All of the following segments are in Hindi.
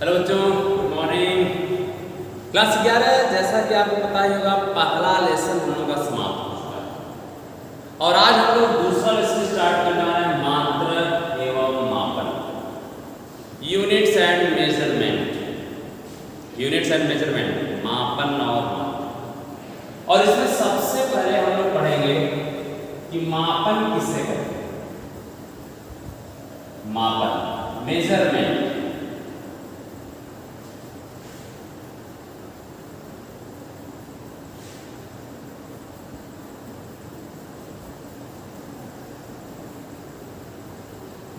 हेलो बच्चों, गुड मॉर्निंग। क्लास 11, जैसा कि आपको पता ही होगा, पहला लेसन हम लोग का समाप्त हो चुका है और आज हम लोग दूसरा लेसन स्टार्ट करने वाले हैं, मात्रा एवं मापन, units and measurement. Units and measurement, मापन और मापन। और इसमें सबसे पहले हम लोग पढ़ेंगे कि मापन किसे कहते हैं। मापन, मेजरमेंट।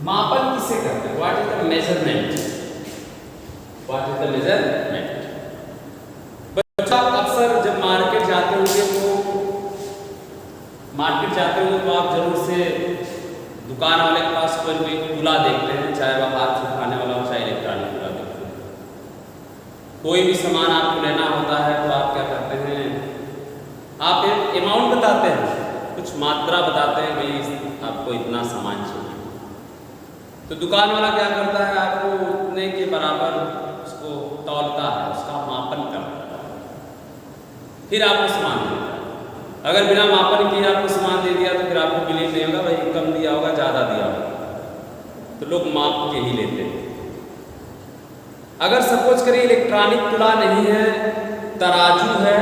मापन किसे कहते हैं? What is the measurement? What is the measurement? बच्चा अक्सर जब मार्केट जाते होंगे तो आप जरूर से दुकान वाले के पास कोई तुला देखते हैं, चाहे वह हाथ से उठाने वाला हो, चाहे इलेक्ट्रॉनिक तुला देखते हैं। कोई भी सामान आपको लेना होता है तो आप क्या करते हैं, आप एक अमाउंट बताते हैं, कुछ मात्रा बताते हैं, भाई आपको इतना सामान चाहिए। तो दुकान वाला क्या करता है, आपको उतने के बराबर उसको तौलता है, उसका मापन करता है, फिर आपको सामान देता है। अगर बिना मापन किए आपको सामान दे दिया तो फिर आपको बिलीव नहीं होगा, भाई कम दिया होगा, ज़्यादा दिया होगा। तो लोग माप के ही लेते हैं। अगर सपोज करिए इलेक्ट्रॉनिक तुला नहीं है, तराजू है,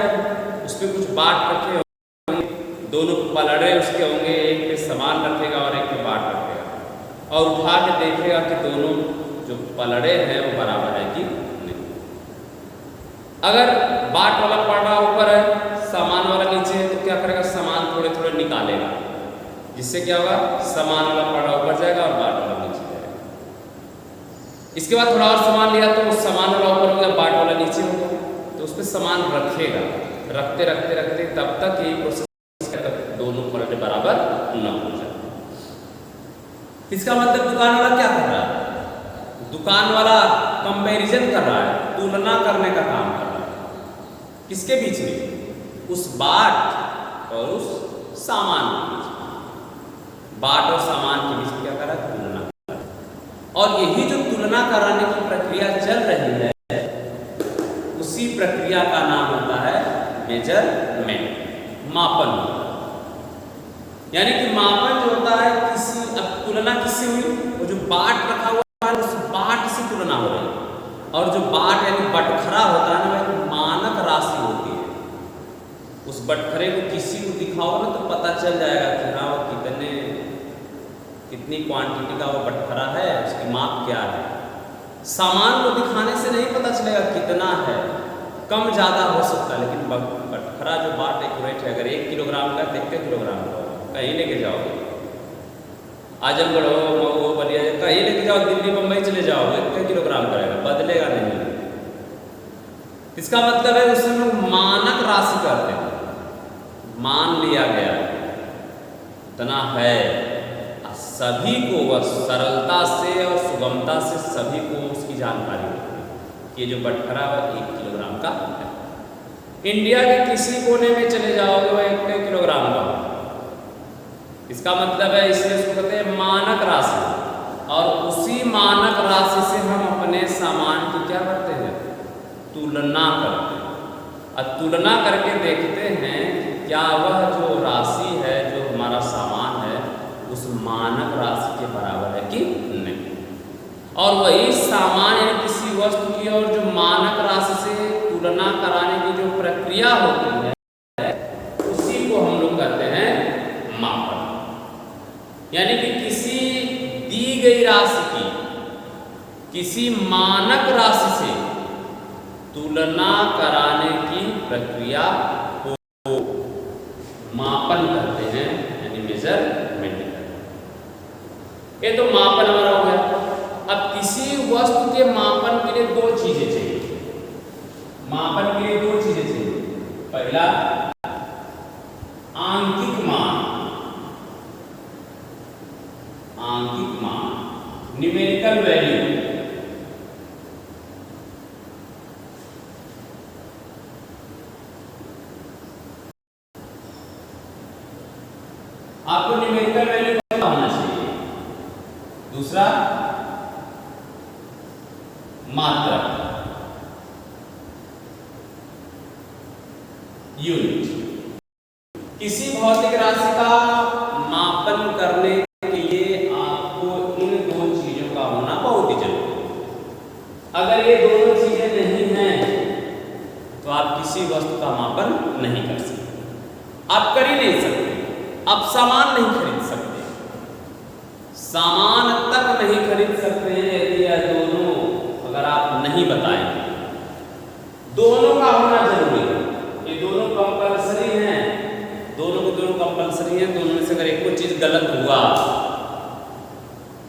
उस पर कुछ बाट रखे होंगे, दोनों पलड़े उसके होंगे, एक पे सामान रखेगा और एक पे बाट रखेगा, और उठा के देखेगा कि दोनों जो पलड़े हैं वो बराबर है कि नहीं। अगर बाट वाला पलड़ा ऊपर है, सामान वाला नीचे है, तो क्या करेगा, सामान थोड़े थोड़े निकालेगा, जिससे क्या होगा, सामान वाला पलड़ा ऊपर जाएगा और बाट वाला नीचे जाएगा। इसके बाद थोड़ा और सामान लिया तो सामान वाला ऊपर हो गया, बाट वाला नीचे हो गया, तो उस पर सामान रखेगा, रखते रखते रखते तब तक यही प्रोसेस तक दोनों पलड़े बराबर न हो जाए। इसका मतलब दुकान वाला क्या कर रहा है, दुकान वाला कंपैरिजन कर रहा है, तुलना करने का काम कर रहा है। किसके बीच में? उस बाट और उस सामान के बीच में। बाट और सामान के बीच में क्या कर रहा है, तुलना कर रहा है। और यही जो तुलना कराने की प्रक्रिया चल रही है, उसी प्रक्रिया का नाम होता है मेजरमेंट, मापन। यानी कि मापन जो होता है, किसी अब तुलना किससे हुई, वो जो बाट रखा हुआ है उस बाट से तुलना हो रही है। और जो बाट यानी बटखरा होता है ना, वह मानक राशि होती है। उस बटखरे को किसी को दिखाओ ना तो पता चल जाएगा कि हाँ वो कितनी क्वांटिटी का वो बटखरा है, उसकी माप क्या है। सामान को दिखाने से नहीं पता चलेगा कितना है, कम ज़्यादा हो सकता है, लेकिन बटखरा जो बाट एक्यूरेट है, अगर 1 किलोग्राम का, 1 किलोग्राम का कहीं लेके जाओगे, आजमगढ़ हो, मऊ हो, बलिया, कहीं लेके जाओ, दिल्ली बम्बई चले जाओ, 1 किलोग्राम करेगा, बदलेगा नहीं। इसका मतलब है उसमें मानक राशि करते हैं, मान लिया गया इतना है, सभी को वह सरलता से और सुगमता से सभी को उसकी जानकारी होती है कि ये जो बटखरा है 1 किलोग्राम का है। इंडिया के किसी कोने में चले जाओगे वह 1 किलोग्राम का। इसका मतलब है, इसलिए उसको कहते हैं मानक राशि। और उसी मानक राशि से हम अपने सामान की क्या करते हैं, तुलना करते हैं। और तुलना करके देखते हैं क्या वह जो राशि है, जो हमारा सामान है, उस मानक राशि के बराबर है कि नहीं। और वही सामान यानी किसी वस्तु की और जो मानक राशि से तुलना कराने की जो प्रक्रिया होती है, उसी को हम लोग कहते हैं मापन। यानी कि किसी दी गई राशि की किसी मानक राशि से तुलना कराने की प्रक्रिया को मापन करते हैं, यानी मेजरमेंट करते हैं। ये तो मापन हमारा हो गया। अब किसी वस्तु के मापन के लिए 2 चीजें चाहिए। मापन के लिए 2 चीजें चाहिए। पहला आंकिक मान, आंकिक मान, न्यूमेरिकल वैल्यू। आपको न्यूमेरिकल वैल्यू पता होना चाहिए। दूसरा मात्रा, यूनिट। किसी भौतिक राशि का मापन करने के लिए आपको इन दो चीजों का होना बहुत ही जरूरी है। अगर ये दोनों चीजें नहीं हैं तो आप किसी वस्तु का मापन नहीं कर सकते, आप कर ही नहीं सकते, आप सामान नहीं खरीद सकते, सामान तक नहीं खरीद सकते हैं यदि यह दोनों अगर आप नहीं बताएंगे। दोनों का होना जरूरी है, ये दोनों कंपलसरी हैं, दोनों को दोनों कंपलसरी हैं। दोनों में से अगर एक चीज गलत हुआ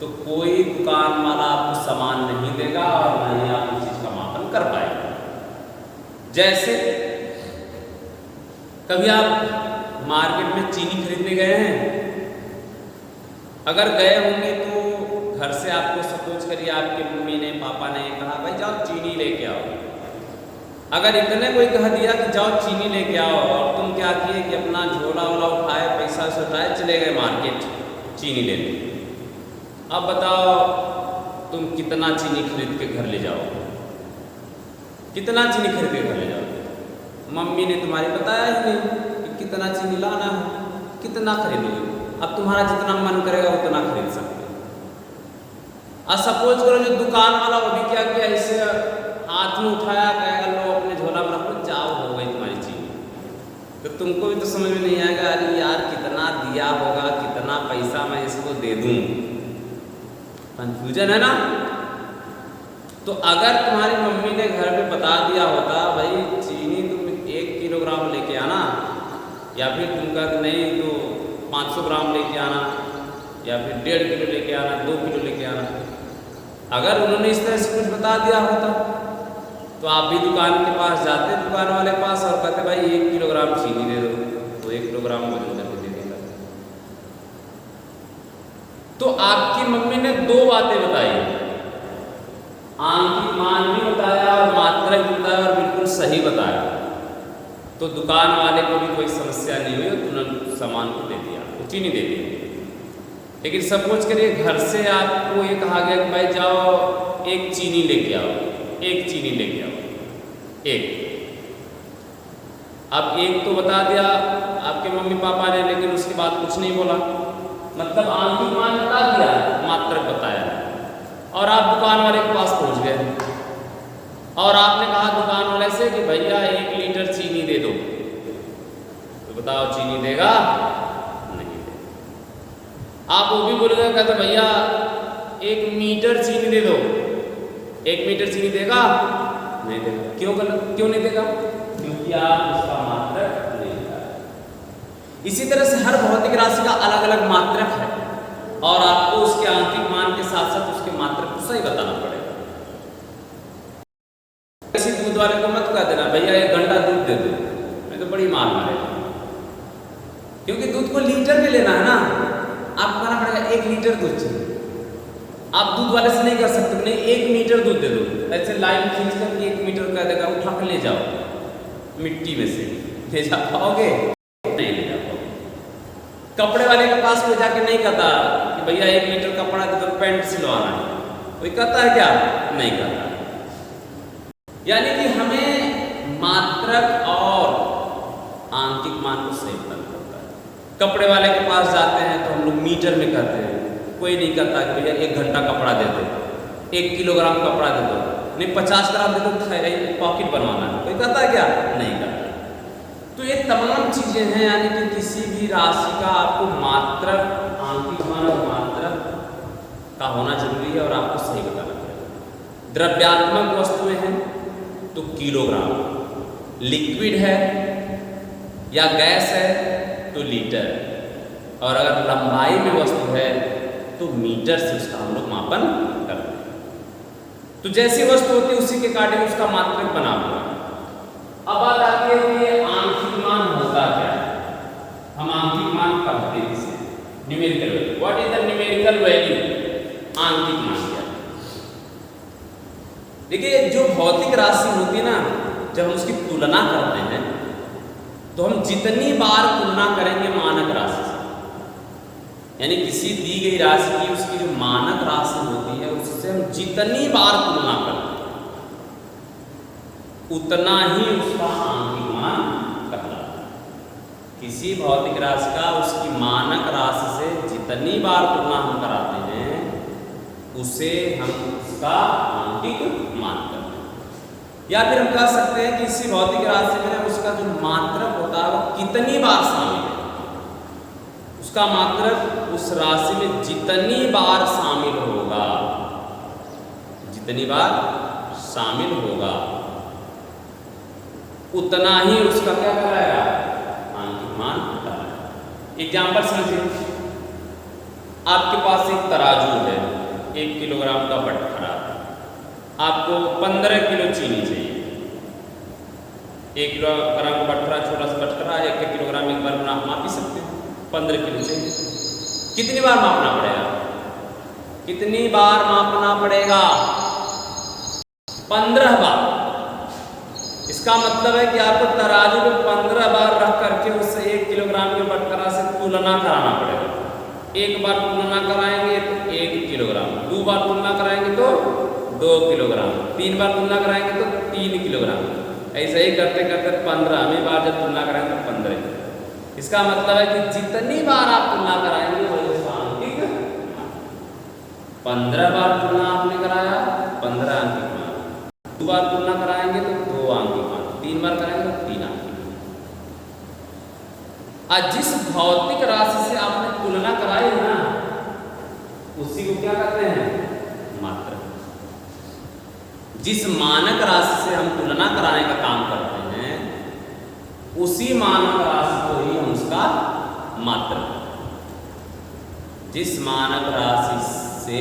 तो कोई दुकान वाला आपको सामान नहीं देगा और न ही आप उस चीज का मापन कर पाएंगे। जैसे कभी आप मार्केट में चीनी खरीदने गए हैं, अगर गए होंगे तो घर से आपको सपोज करिए आपके मम्मी ने पापा ने कहा भाई जाओ चीनी लेके आओ। अगर इतने कोई कह दिया कि जाओ चीनी लेके आओ और तुम क्या किए कि अपना झोला वोला उठाए, पैसा से उठाए, चले गए मार्केट चीनी लेने। अब बताओ तुम कितना चीनी खरीद के घर ले जाओ, कितना चीनी खरीद के घर ले जाओ? मम्मी ने तुम्हारी बताया ही नहीं कि कितना चीनी लाना है, कितना खरीदोगे। अब तुम्हारा जितना मन करेगा उतना खरीद सकते हो। अब सपोज करो जो दुकान वाला वो भी क्या किया, इसे हाथ में उठाया, कहेगा लो अपने झोला में रखो, जाओ हो गई तुम्हारी चीनी। तो तुमको भी तो समझ में नहीं आएगा अरे यार कितना दिया होगा, कितना पैसा मैं इसको दे दूं, कंफ्यूजन है ना। तो अगर तुम्हारी मम्मी ने घर पे बता दिया होता भाई चीनी तुम 1 किलोग्राम लेके आना, या फिर तुम कहते नहीं तो 500 ग्राम लेके आना, या फिर 1.5 किलो लेके आना, 2 किलो लेके आना, अगर उन्होंने इस तरह से कुछ बता दिया होता तो आप भी दुकान के पास जाते, दुकान वाले के पास, और कहते भाई 1 किलोग्राम चीनी दे दो, तो 1 किलोग्राम वजन करके दे देगा। तो आपकी मम्मी ने 2 बातें बताई, आंकिक मान भी बताया और मात्रक भी बताया और बिल्कुल सही बताया। तो दुकान वाले को भी कोई समस्या नहीं हुई और तुरंत सामान को दे दिया, तो चीनी दे दी। लेकिन सपोज करिए घर से आपको ये कहा गया कि भाई जाओ 1 चीनी लेके आओ, 1 चीनी लेके आओ, 1। अब 1 तो बता दिया आपके मम्मी पापा ने, लेकिन उसके बाद कुछ नहीं बोला, मतलब आंकिक मान बता दिया, मात्रक बताया, और आप दुकान वाले के पास पहुंच गए और आपने कहा दुकान वाले से कि भैया 1 लीटर चीनी दे दो। तो बताओ चीनी देगा? नहीं देगा। आप वो भी बोलेगा, कहते भैया 1 मीटर चीनी दे दो, 1 मीटर चीनी देगा? नहीं देगा। क्यों नहीं देगा? क्योंकि आप उसका मात्रक नहीं बताया। इसी तरह से हर भौतिक राशि का अलग अलग मात्रक है और आपको उसके आंकिक मान के साथ साथ उसके मात्रक को सही बताना पड़ेगा। किसी दूध वाले को मत कह देना भैया 1 घंटा दूध दे दो, मैं तो बड़ी मार मारेगा, क्योंकि दूध को लीटर में लेना है ना, आपको कहना पड़ेगा 1 लीटर दूध चाहिए। आप दूध वाले से नहीं कर सकते, नहीं 1 मीटर दूध दे दो, ऐसे लाइन खींच कर 1 मीटर कह देगा, उठा कर ले जाओ, मिट्टी में से ले जा पाओगे? नहीं ले जा पाओगे। कपड़े वाले के पास कोई जाके नहीं कहता कि भैया 1 मीटर कपड़ा दे दो, पैंट सिलवाना है, कोई कहता है क्या? नहीं कहता। यानी कि हमें मात्रक और आंकिक मान को सही बताना पड़ता है। कपड़े वाले के पास जाते हैं तो हम लोग मीटर में कहते हैं, कोई नहीं कहता कि भैया 1 घंटा कपड़ा दे दो, 1 किलोग्राम कपड़ा दे दो, नहीं 50 ग्राम दे दो, पॉकेट बनवाना है, कोई कहता है क्या? नहीं कहता। तो ये तमाम चीजें हैं, यानी कि किसी भी राशि का आपको मात्रक, आंकिक मान और मात्रक का होना जरूरी है और आपको सही बताना पड़ेगा। द्रव्यात्मक वस्तुएं हैं तो किलोग्राम, लिक्विड है या गैस है तो लीटर, और अगर लंबाई में वस्तु है तो मीटर से उसका हम लोग मापन करते हैं। तो जैसी वस्तु होती है उसी के अकॉर्डिंग उसका मात्रक बना हुआ है। अब बात आती है कि ये आंकिक मान होता क्या है, हम आंकिक मान कहते हैं इसे numerical value. What is the numerical value? आंकिक मान क्या है? देखिए जो भौतिक राशि होती है ना, जब हम उसकी तुलना करते हैं तो हम जितनी बार तुलना करेंगे मानक राशि से, यानी किसी दी गई राशि की उसकी जो मानक राशि होती है उससे हम जितनी बार तुलना करते हैं उतना ही उसका आंकिक मान कहलाता है। किसी भौतिक राशि का उसकी मानक राशि से जितनी बार तुलना हम कराते हैं उसे हम उसका आंकिक मान करते हैं। या फिर हम कह सकते हैं कि किसी भौतिक राशि में उसका जो मात्रक होता है वो कितनी बार शामिल है, उसका मात्रक उस राशि में जितनी बार शामिल होगा, जितनी बार शामिल होगा उतना ही उसका क्या कराएगा, आंकिक मान बताएगा। एग्जाम्पल समझिए, आपके पास एक तराजू है, 1 किलोग्राम का बटखरा, आपको 15 किलो चीनी चाहिए। 1 किलोग्राम का बटखरा, छोटा सा बटखरा, 1 किलोग्राम एक बार आप माप ही सकते हैं, 15 किलो चाहिए। कितनी बार मापना पड़ेगा, कितनी बार मापना पड़ेगा, 15 बार। इसका मतलब है कि आपको तराजू को 15 बार रख करके उससे 1 किलोग्राम के बटखरा से तुलना कराना पड़ेगा। एक बार तुलना कराएंगे तो 1 किलोग्राम, 2 बार तुलना कराएंगे तो 2 किलोग्राम, 3 बार तुलना कराएंगे तो 3 किलोग्राम, ऐसे ही करते करते 15वीं बार जब तुलना कराएंगे तो 15। इसका मतलब है कि जितनी बार आप तुलना कराएंगे वो उसका आंकिक, 15 बार तुलना आपने कराया 15 आंकिक मान, 2 बार तुलना कराएंगे तो 2 आंकिक मान, 3 बार कराएंगे तो 3 आंकिक। आज जिस भौतिक राशि से आपने तुलना कराई है ना, उसी को क्या कहते हैं, मात्रक। जिस मानक राशि से हम तुलना कराने का काम करते हैं उसी मानक राशि को ही हम उसका मात्रक। जिस मानक राशि से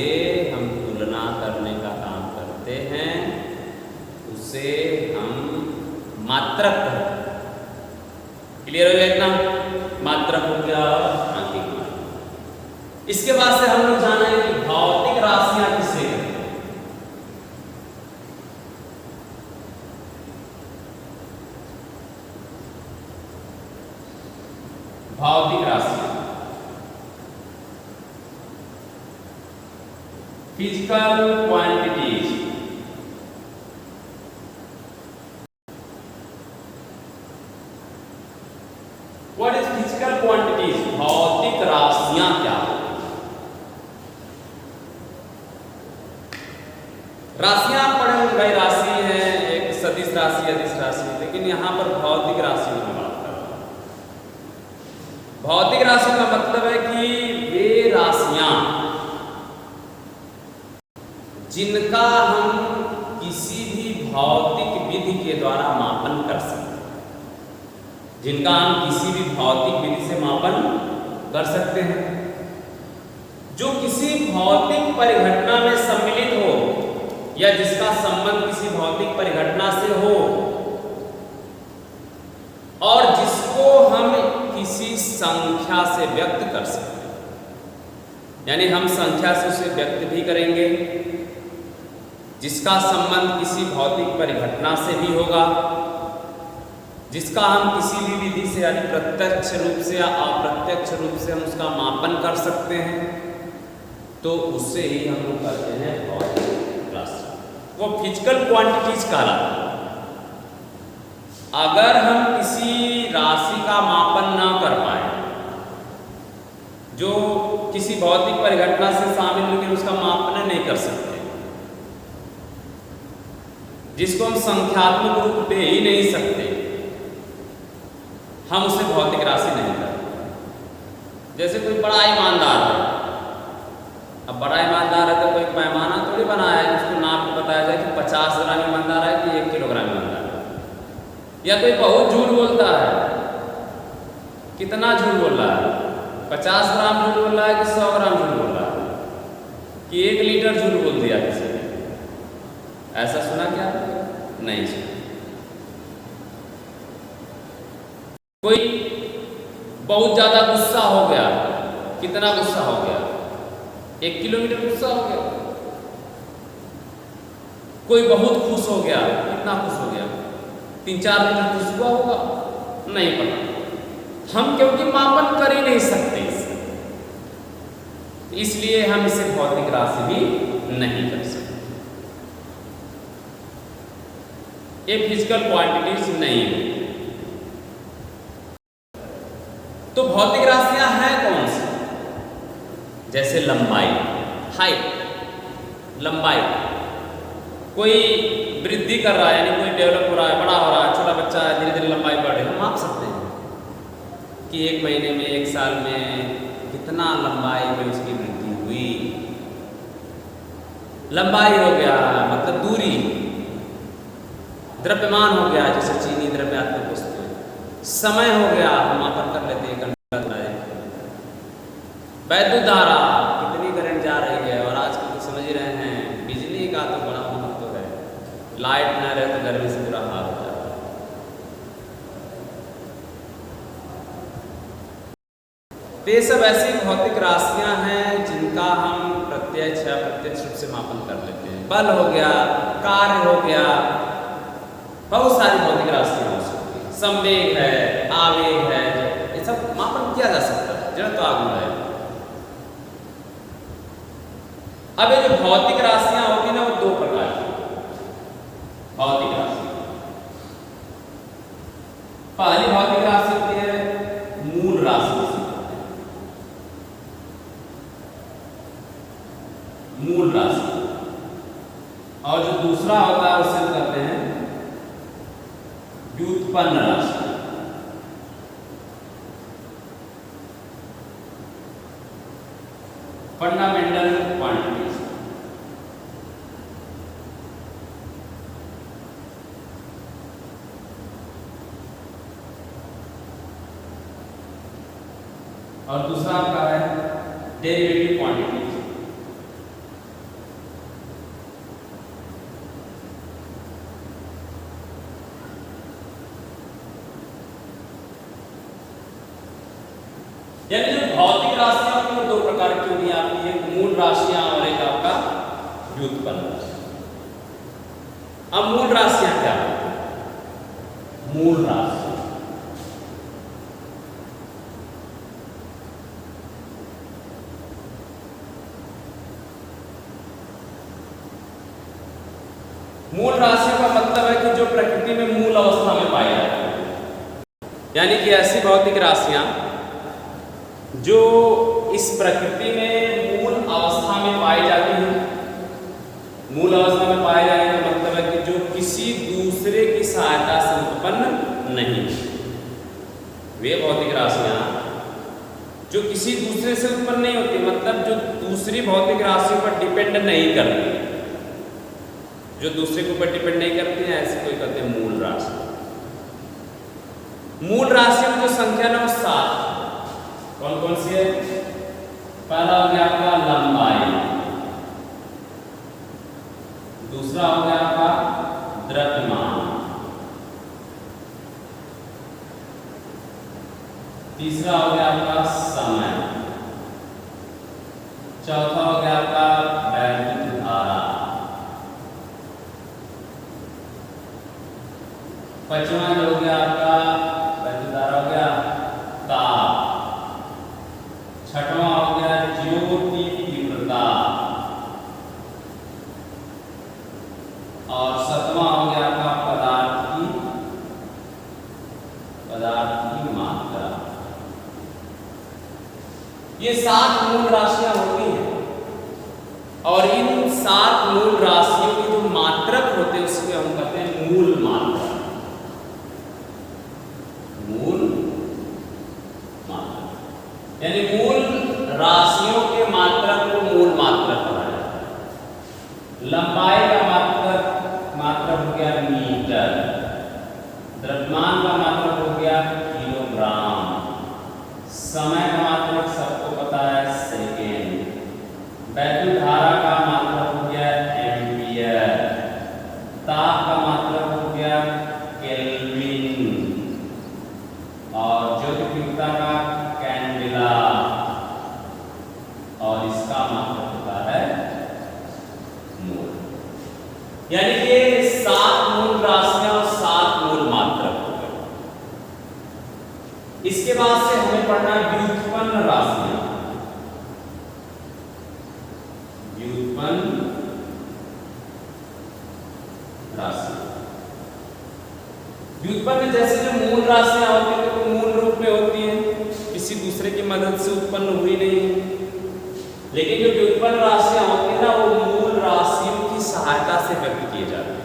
हम तुलना करने का काम करते हैं उसे हम मात्रक कहते हैं। क्लियर हो गया इतना? मात्रक हो गया आंकिक मान। इसके बाद से हम लोग जानेंगे कि भौतिक राशियां किसे कहते हैं। भौतिक राशियां, physical quantities. What is physical quantities? भौतिक राशियां क्या है? राशियां आप पढ़े होंगे भाई, राशि है एक सदिश राशि, अदिश राशि, लेकिन यहां पर भौतिक राशियों की बात कर रहा हूं। भौतिक राशि का मतलब है कि वे राशियां जिनका हम किसी भी भौतिक विधि के द्वारा मापन कर सकते हैं, जिनका हम किसी भी भौतिक विधि से मापन कर सकते हैं, जो किसी भौतिक परिघटना में सम्मिलित हो या जिसका संबंध किसी भौतिक परिघटना से हो और जिसको हम किसी संख्या से व्यक्त कर सकते हैं। यानी हम संख्या से उसे व्यक्त भी करेंगे, जिसका संबंध किसी भौतिक परिघटना से भी होगा, जिसका हम किसी भी विधि से यानी प्रत्यक्ष रूप से या अप्रत्यक्ष रूप से हम उसका मापन कर सकते हैं, तो उससे ही हम लोग कहते हैं भौतिक राशि। वो फिजिकल क्वांटिटीज कहलाता है। अगर हम किसी राशि का मापन ना कर पाए, जो किसी भौतिक परिघटना से शामिल लेकिन उसका मापन नहीं कर सकते, जिसको हम संख्यात्मक रूप दे ही नहीं सकते, हम उसे भौतिक राशि नहीं करते। जैसे कोई बड़ा ईमानदार है, अब बड़ा ईमानदार है तो कोई पैमाना थोड़ी बनाया है उसको नाप के बताया जाए कि 50 ग्राम ईमानदार है कि 1 किलोग्राम ईमानदार है। या कोई बहुत झूठ बोलता है, कितना झूठ बोल रहा है, 50 ग्राम झूठ बोल रहा है कि 100 ग्राम झूठ बोल रहा है, कि 1 लीटर झूठ बोल दिया किसी ने। ऐसा सुना क्या? नहीं सुना। कोई बहुत ज्यादा गुस्सा हो गया, कितना गुस्सा हो गया, 1 किलोमीटर गुस्सा हो गया। कोई बहुत खुश हो गया, कितना खुश हो गया, 3-4 लीटर खुश हुआ होगा, नहीं पता। हम क्योंकि मापन कर ही नहीं सकते इसे, इसलिए हम इसे भौतिक राशि भी नहीं कर सकते। ये फिजिकल क्वांटिटीज नहीं है। तो भौतिक राशियां हैं कौन सी? जैसे लंबाई, हाइट, लंबाई, कोई वृद्धि कर रहा है यानी कोई डेवलप हो रहा है, बड़ा हो रहा है, छोटा बच्चा है, धीरे धीरे लंबाई बढ़ रही है, हम माप सकते हैं कि 1 महीने में, 1 साल में कितना लंबाई में उसकी वृद्धि हुई। लंबाई हो गया मतलब दूरी, द्रव्यमान हो गया जैसे चीनी द्रव्यात्मक वस्तु, समय हो गया हम मापन कर लेते हैं, घंटा है, वैद्युत धारा कितनी करंट जा रही है, और आजकल तो समझ ही रहे हैं बिजली का तो बड़ा महत्व है, लाइट न रहे तो गर्मी से बुरा हाल हो जाता है। तो ये सब ऐसी भौतिक राशियां हैं जिनका हम प्रत्यक्ष या अप्रत्यक्ष रूप से मापन कर लेते हैं। बल हो गया, कार्य हो गया, बहुत सारी भौतिक राशियां हो सकती हैं, संवेग है, आवेग है, ये सब मापन किया जा सकता है, जड़त्व आगमन है। अब ये जो भौतिक राशियां होती है ना, वो 2 प्रकार की भौतिक राशि। पहली भौतिक राशि होती है मूल राशि, मूल राशि, और जो दूसरा होता है उसे हम कहते हैं व्युत्पन्न राशि। Fundamental quantities. और दूसरा आपका है डेरिवेटिव क्वांटिटीज। यानी जो भौतिक राशियां होती हैं 2 प्रकार की होती हैं आपकी, एक मूल राशियां और एक आपका व्युत्पन्न राशि। अब मूल राशियां क्या है? मूल राशि मूल राशियों का मतलब है कि जो प्रकृति में मूल अवस्था में पाई जाती है, यानी कि ऐसी भौतिक राशियां जो इस प्रकृति में मूल अवस्था में पाई जाती हैं। मूल अवस्था में पाए जाने का मतलब है कि जो किसी दूसरे की सहायता से उत्पन्न नहीं, वे भौतिक राशियां जो किसी दूसरे से उत्पन्न नहीं होती, मतलब जो दूसरी भौतिक राशियों पर डिपेंड नहीं करती, जो दूसरे के ऊपर डिपेंड नहीं करती हैं, ऐसे कोई कहते हैं मूल राशि। मूल राशि में जो संख्या है वो 7। कौन कौन सी है? पहला हो गया आपका लंबाई, दूसरा हो गया आपका द्रव्यमान, तीसरा हो गया आपका समय, चौथा हो गया आपका वैद्युत धारा, पांचवा जो हो गया आपका वैद्युत धारा हो गया ताप, छठवां हो गया ज्योति तीव्रता, और 7वां हो गया आपका पदार्थ की मात्रा। ये 7 मूल राशियां होती हैं, और इन 7 मूल राशियों के जो मात्रक होते हैं उसको हम कहते हैं मूल मात्रा। मूल मात्रा यानी मूल राशियों के मात्रक को मूल मात्रक कहा जाता है। लंबाई का मात्रक हो गया मीटर, द्रव्यमान का मात्रक हो गया किलोग्राम, समय का मात्रक सबको पता है सेकेंड, वैद्युत धारा का मात्रक हो गया एम्पियर, ताप का मात्रक हो गया केल्विन, और ज्योति तीव्रता का कैंडेला, और इसका मात्रक होता है मोल। यानी कि 7 मूल राशियां और 7 मूल मात्रक हो गए। इसके बाद से हमें पढ़ना व्युत्पन्न राशियां। व्युत्पन्न राशि, व्युत्पन्न जैसे जो मूल राशियां होती हैं तो मूल रूप में होती हैं, किसी दूसरे की मदद से उत्पन्न हुई नहीं। लेकिन जो व्युत्पन्न राशियां होती हैं ना, वो मूल राशियों की सहायता से व्यक्त किए जाते हैं,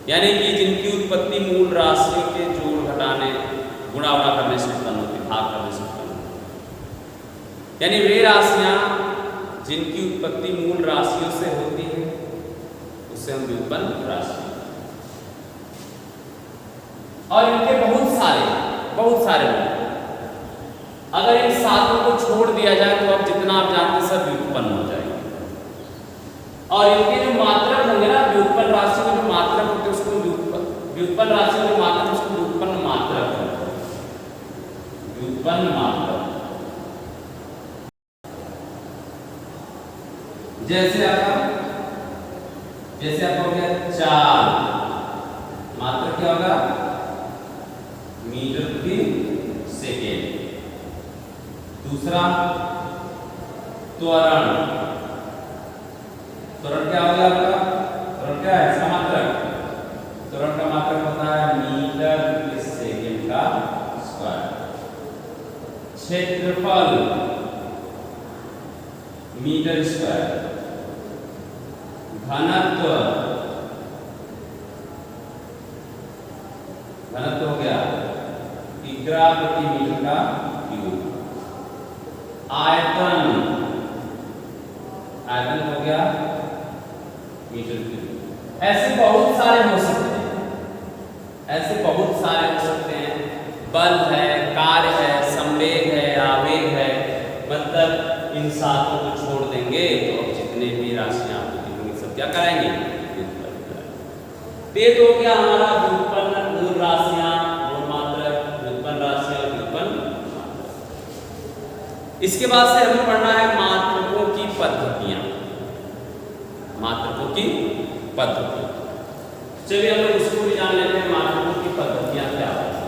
यानी कि जिनकी उत्पत्ति मूल राशियों के जोड़ घटाने गुणा उड़ा करने से उत्पन्न होती, भाग करने से उत्पन्न होती। यानी वे राशियां जिनकी उत्पत्ति मूल राशियों से होती है उससे हम व्युत्पन्न राशि। और इनके बहुत सारे रूप। अगर इन सातों को छोड़ दिया जाए तो अब जितना आप जानते सब व्युत्पन्न हो जाएंगे। और इनके जो मात्रक होंगे ना, व्युत्पन्न राशि में जो मात्रक होते हैं उसको व्युत्पन्न राशि में जो मात्रक उसको व्युत्पन्न मात्रक होते हैं। व्युत्पन्न मात्रक जैसे आपका हो गया 4, मात्रक क्या होगा? मीटर प्रति सेकेंड। दूसरा त्वरण क्या हो गया आपका? त्वरण क्या है इसका मात्रक? त्वरण का मात्रक होता है मीटर प्रति सेकेंड का स्क्वायर। क्षेत्रफल मीटर स्क्वायर। घनत्व हो गया किग्रा प्रति मीटर का क्यूब। आयतन हो गया मीटर क्यूब। ऐसे बहुत सारे हो सकते हैं। बल है, कार्य है, संवेग है, आवेग है, मतलब इन सातों को छोड़ देंगे तो अब जितने भी राशियां आपको दिखेंगी सब क्या कराएंगे? व्युत्पन्न। तो हो गया हमारा व्युत्पन्न मूल राशियां, मूल मात्रक, व्युत्पन्न राशियां और व्युत्पन्न मात्रक। इसके बाद से हमें पढ़ना है मात्रकों की पद्धतियां। चलिए हम लोग उसको भी जान लेते हैं, मात्रकों की पद्धतियां क्या होती हैं।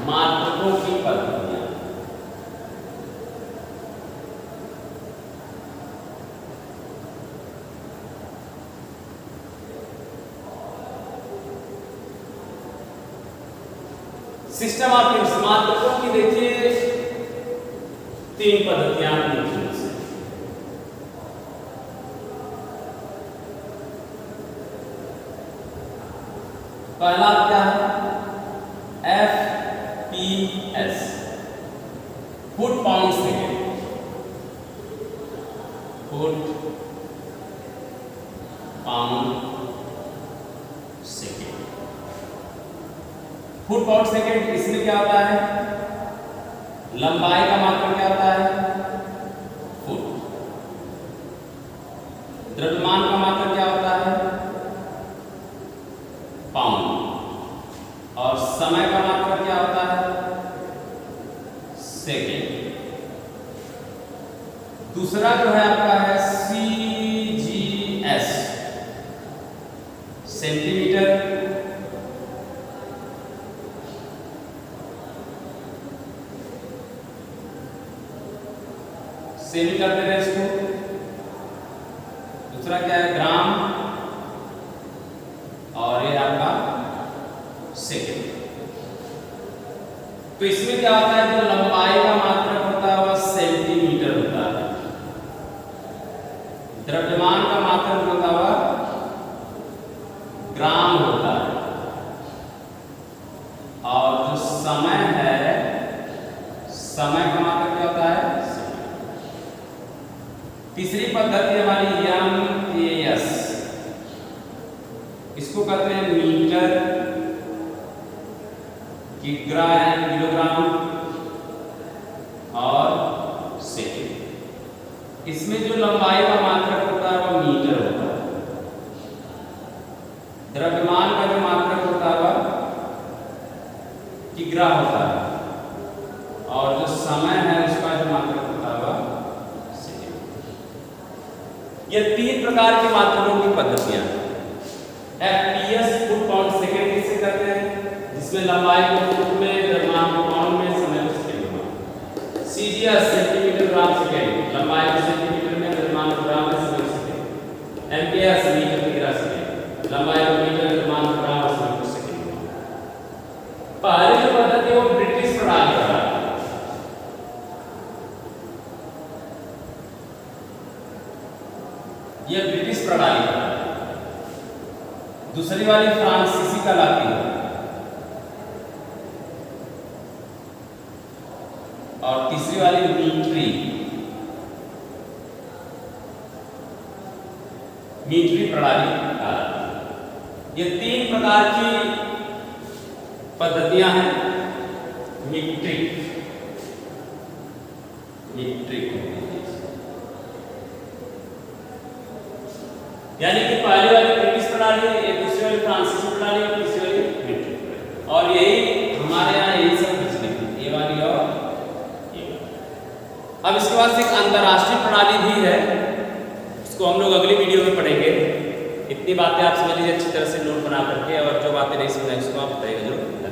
मात्रकों की पद्धतियां सिस्टम ऑफ यूनिट्स। मात्रकों की देखिए 3 पद्धतियां मुख्य रूप से। पहला क्या है? FPS, foot pound second. Foot pound second. Foot pound second इसमें क्या होता है? लंबाई का मात्रक क्या होता है? फुट। द्रव्यमान का मात्रक क्या होता है? पाउंड। और समय का मात्रक क्या होता है? सेकेंड। दूसरा जो है आपका है CGS, सेंटीमीटर। सेमी करते हैं इसको। दूसरा क्या है? ग्राम। और ये आपका सेकेंड। तो इसमें क्या होता है? जो लंबाई का मात्रक होता है वह सेंटीमीटर होता है। द्रव्यमान का मात्रक होता है वह ग्राम होता है। और जो समय है, समय का मात्रक क्या होता है? तीसरी पद्धति हमारी MAS, इसको कहते हैं मीटर, किग्रा है किलोग्राम और सेकेंड। इसमें जो लंबाई का मात्रक होता है वह मीटर होता है। द्रव्यमान का जो मात्रक होता है वह किग्रा होता है। और जो समय है उसका जो मात्रक होता है वह ये 3 प्रकार के मात्रकों की पद्धतियां हैं। FPS, फुट पाउंड सेकेंड किसे कहते हैं? जिसमें लंबाई को फुट में, द्रव्यमान को पाउंड में, समय को सेकेंड में। CGS, सेंटीमीटर ग्राम सेकेंड, लंबाई को सेंटीमीटर में, द्रव्यमान को ग्राम में, समय को सेकेंड। MPS, मीटर किग्रा सेकेंड, लंबाई को मीटर, द्रव्यमान को ग्राम और समय को सेकेंड में। प्रणाली है, दूसरी वाली फ्रांसीसी कहलाती है, और तीसरी वाली मीट्री प्रणाली कहलाती है। ये 3 प्रकार की पद्धतियां हैं मीट्रिक यानी कि पहली वाली ब्रिटिश प्रणाली, ये दूसरी वाली फ्रांसीसी प्रणाली और तीसरी वाली मीट्रिक प्रणाली, और यही हमारे यहाँ यही सब प्रचलित है, ये वाली और ये वाली। अब इसके बाद एक अंतरराष्ट्रीय प्रणाली भी है, इसको हम लोग अगली वीडियो में पढ़ेंगे। इतनी बातें आप समझ लीजिए अच्छी तरह से नोट बना करके, और जो बातें नहीं समझ उसको आप बताइएगा जरूर।